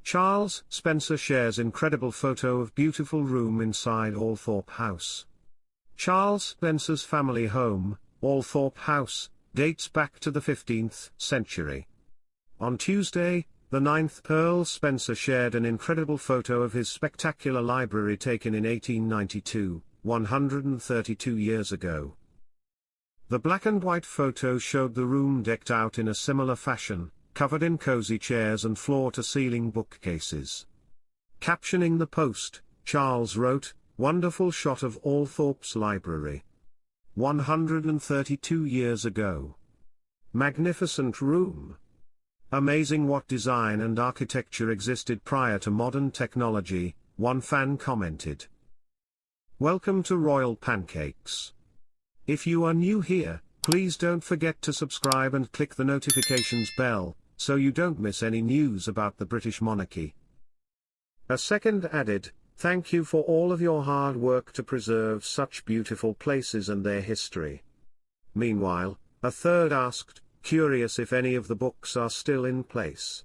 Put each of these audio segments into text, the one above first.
Charles Spencer shares incredible photo of beautiful room inside Althorp House. Charles Spencer's family home, Althorp House, dates back to the 15th century. On Tuesday, the 9th Earl Spencer shared an incredible photo of his spectacular library taken in 1892, 132 years ago. The black and white photo showed the room decked out in a similar fashion, covered in cozy chairs and floor-to-ceiling bookcases. Captioning the post, Charles wrote, "Wonderful shot of Althorp's library. 132 years ago. Magnificent room. Amazing what design and architecture existed prior to modern technology," one fan commented. Welcome to Royal Pancakes. If you are new here, please don't forget to subscribe and click the notifications bell, so you don't miss any news about the British monarchy. A second added, "Thank you for all of your hard work to preserve such beautiful places and their history." Meanwhile, a third asked, curious if any of the books are still in place.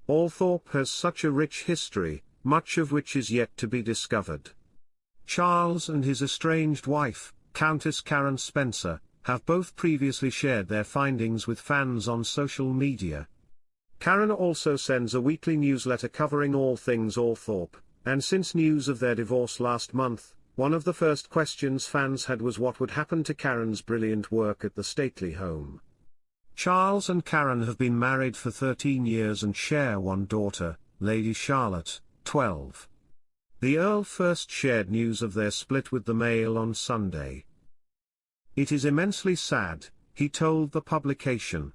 Althorp has such a rich history, much of which is yet to be discovered. Charles and his estranged wife, Countess Karen Spencer, have both previously shared their findings with fans on social media. Karen also sends a weekly newsletter covering all things Althorp, and since news of their divorce last month, one of the first questions fans had was what would happen to Karen's brilliant work at the stately home. Charles and Karen have been married for 13 years and share one daughter, Lady Charlotte, 12. The Earl first shared news of their split with the Mail on Sunday. "It is immensely sad," he told the publication,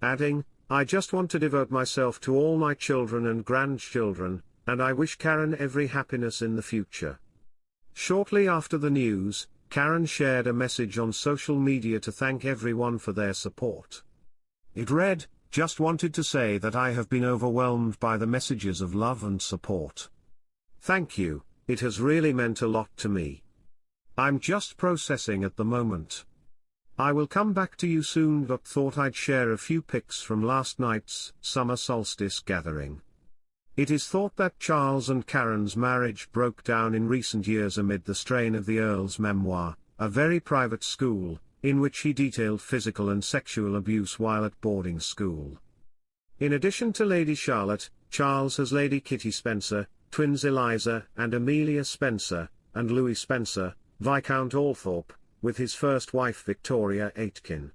adding, "I just want to devote myself to all my children and grandchildren, and I wish Karen every happiness in the future." Shortly after the news, Karen shared a message on social media to thank everyone for their support. It read, "Just wanted to say that I have been overwhelmed by the messages of love and support. Thank you, it has really meant a lot to me. I'm just processing at the moment. I will come back to you soon, but thought I'd share a few pics from last night's summer solstice gathering." It is thought that Charles and Karen's marriage broke down in recent years amid the strain of the Earl's memoir, A Very Private School, in which he detailed physical and sexual abuse while at boarding school. In addition to Lady Charlotte, Charles has Lady Kitty Spencer, twins Eliza and Amelia Spencer, and Louis Spencer, Viscount Althorp, with his first wife Victoria Aitkin.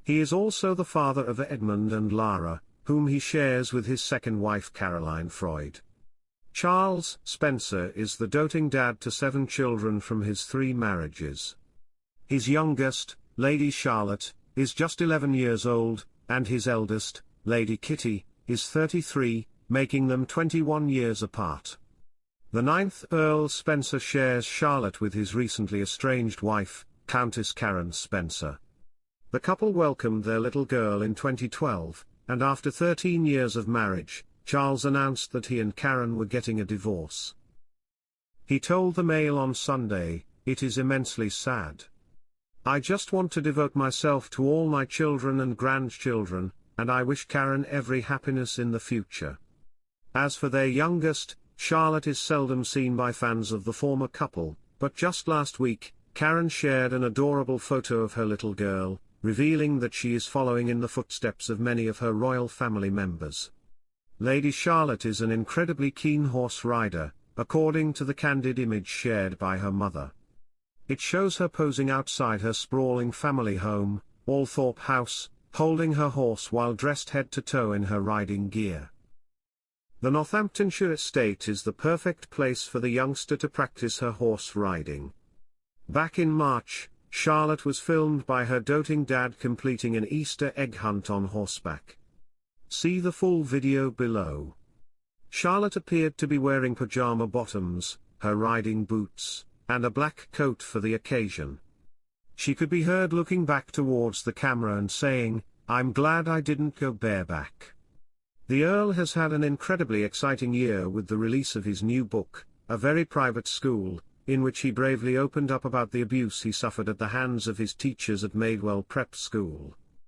He is also the father of Edmund and Lara, whom he shares with his second wife Caroline Freud. Charles Spencer is the doting dad to 7 children from his 3 marriages. His youngest, Lady Charlotte, is just 11 years old, and his eldest, Lady Kitty, is 33, making them 21 years apart. The 9th Earl Spencer shares Charlotte with his recently estranged wife, Countess Karen Spencer. The couple welcomed their little girl in 2012, and after 13 years of marriage, Charles announced that he and Karen were getting a divorce. He told the Mail on Sunday, "It is immensely sad. I just want to devote myself to all my children and grandchildren, and I wish Karen every happiness in the future." As for their youngest, Charlotte is seldom seen by fans of the former couple, but just last week, Karen shared an adorable photo of her little girl, revealing that she is following in the footsteps of many of her royal family members. Lady Charlotte is an incredibly keen horse rider, according to the candid image shared by her mother. It shows her posing outside her sprawling family home, Althorp House, holding her horse while dressed head to toe in her riding gear. The Northamptonshire estate is the perfect place for the youngster to practice her horse riding. Back in March, Charlotte was filmed by her doting dad completing an Easter egg hunt on horseback. See the full video below. Charlotte appeared to be wearing pajama bottoms, her riding boots, and a black coat for the occasion. She could be heard looking back towards the camera and saying, "I'm glad I didn't go bareback." The Earl has had an incredibly exciting year with the release of his new book, A Very Private School, in which he bravely opened up about the abuse he suffered at the hands of his teachers at Maidwell Prep School.